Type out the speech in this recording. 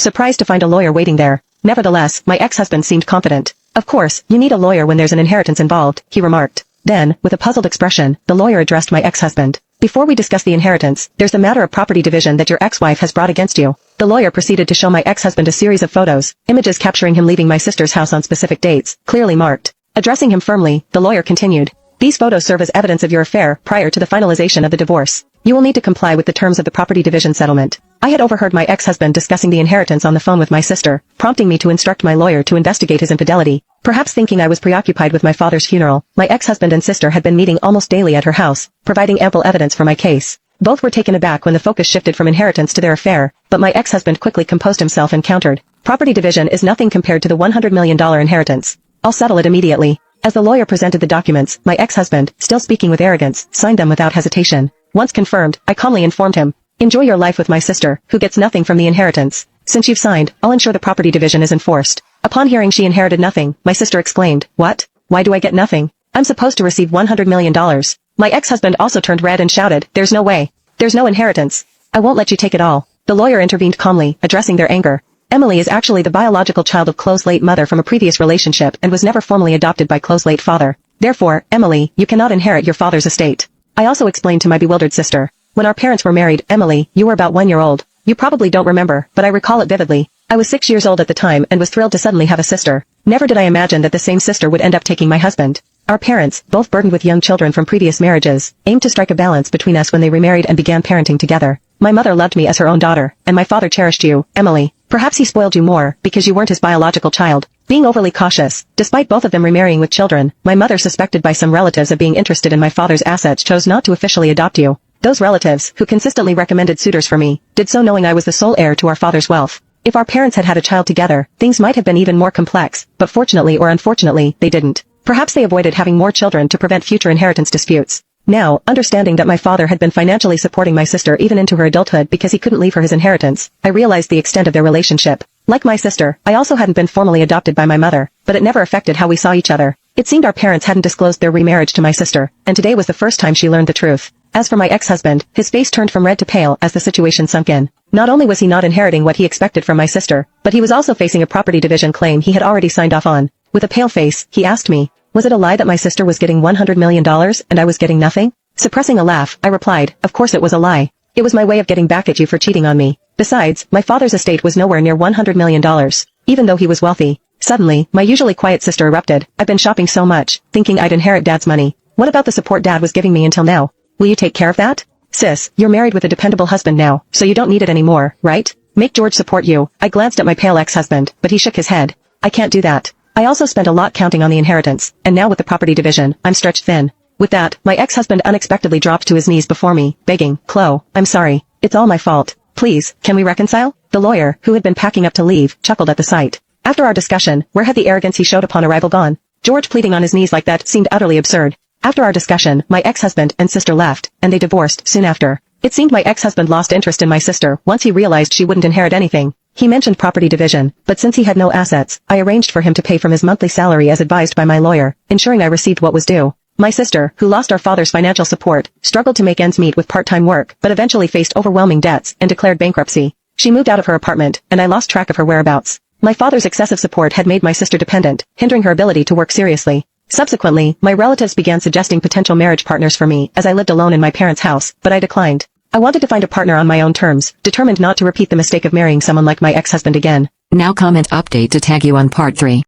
surprised to find a lawyer waiting there. Nevertheless, my ex-husband seemed confident. "Of course, you need a lawyer when there's an inheritance involved," he remarked. Then, with a puzzled expression, the lawyer addressed my ex-husband. "Before we discuss the inheritance, there's the matter of property division that your ex-wife has brought against you." The lawyer proceeded to show my ex-husband a series of photos, images capturing him leaving my sister's house on specific dates, clearly marked. Addressing him firmly, the lawyer continued. "These photos serve as evidence of your affair prior to the finalization of the divorce. You will need to comply with the terms of the property division settlement." I had overheard my ex-husband discussing the inheritance on the phone with my sister, prompting me to instruct my lawyer to investigate his infidelity. Perhaps thinking I was preoccupied with my father's funeral, my ex-husband and sister had been meeting almost daily at her house, providing ample evidence for my case. Both were taken aback when the focus shifted from inheritance to their affair, but my ex-husband quickly composed himself and countered. "Property division is nothing compared to the $100 million inheritance. I'll settle it immediately." As the lawyer presented the documents, my ex-husband, still speaking with arrogance, signed them without hesitation. Once confirmed, I calmly informed him, "Enjoy your life with my sister, who gets nothing from the inheritance. Since you've signed, I'll ensure the property division is enforced." Upon hearing she inherited nothing, my sister exclaimed, "What? Why do I get nothing? I'm supposed to receive $100 million. My ex-husband also turned red and shouted, "There's no way. There's no inheritance. I won't let you take it all." The lawyer intervened calmly, addressing their anger. "Emily is actually the biological child of Chloe's late mother from a previous relationship and was never formally adopted by Chloe's late father. Therefore, Emily, you cannot inherit your father's estate." I also explained to my bewildered sister. "When our parents were married, Emily, you were about 1 year old. You probably don't remember, but I recall it vividly. I was 6 years old at the time and was thrilled to suddenly have a sister. Never did I imagine that the same sister would end up taking my husband. Our parents, both burdened with young children from previous marriages, aimed to strike a balance between us when they remarried and began parenting together. My mother loved me as her own daughter, and my father cherished you, Emily. Perhaps he spoiled you more, because you weren't his biological child." Being overly cautious, despite both of them remarrying with children, my mother, suspected by some relatives of being interested in my father's assets, chose not to officially adopt you. Those relatives, who consistently recommended suitors for me, did so knowing I was the sole heir to our father's wealth. If our parents had had a child together, things might have been even more complex, but fortunately or unfortunately, they didn't. Perhaps they avoided having more children to prevent future inheritance disputes. Now, understanding that my father had been financially supporting my sister even into her adulthood because he couldn't leave her his inheritance, I realized the extent of their relationship. Like my sister, I also hadn't been formally adopted by my mother, but it never affected how we saw each other. It seemed our parents hadn't disclosed their remarriage to my sister, and today was the first time she learned the truth. As for my ex-husband, his face turned from red to pale as the situation sunk in. Not only was he not inheriting what he expected from my sister, but he was also facing a property division claim he had already signed off on. With a pale face, he asked me, was it a lie that my sister was getting $100 million and I was getting nothing? Suppressing a laugh, I replied, "Of course it was a lie. It was my way of getting back at you for cheating on me. Besides, my father's estate was nowhere near $100 million, even though he was wealthy." Suddenly, my usually quiet sister erupted. "I've been shopping so much, thinking I'd inherit Dad's money. What about the support Dad was giving me until now? Will you take care of that? Sis, you're married with a dependable husband now, so you don't need it anymore, right? Make George support you." I glanced at my pale ex-husband, but he shook his head. "I can't do that. I also spent a lot counting on the inheritance, and now with the property division, I'm stretched thin." With that, my ex-husband unexpectedly dropped to his knees before me, begging, "Chloe, I'm sorry. It's all my fault. Please, can we reconcile?" The lawyer, who had been packing up to leave, chuckled at the sight. After our discussion, where had the arrogance he showed upon arrival gone? George pleading on his knees like that seemed utterly absurd. After our discussion, my ex-husband and sister left, and they divorced soon after. It seemed my ex-husband lost interest in my sister once he realized she wouldn't inherit anything. He mentioned property division, but since he had no assets, I arranged for him to pay from his monthly salary as advised by my lawyer, ensuring I received what was due. My sister, who lost our father's financial support, struggled to make ends meet with part-time work, but eventually faced overwhelming debts and declared bankruptcy. She moved out of her apartment, and I lost track of her whereabouts. My father's excessive support had made my sister dependent, hindering her ability to work seriously. Subsequently, my relatives began suggesting potential marriage partners for me as I lived alone in my parents' house, but I declined. I wanted to find a partner on my own terms, determined not to repeat the mistake of marrying someone like my ex-husband again. Now comment update to tag you on part 3.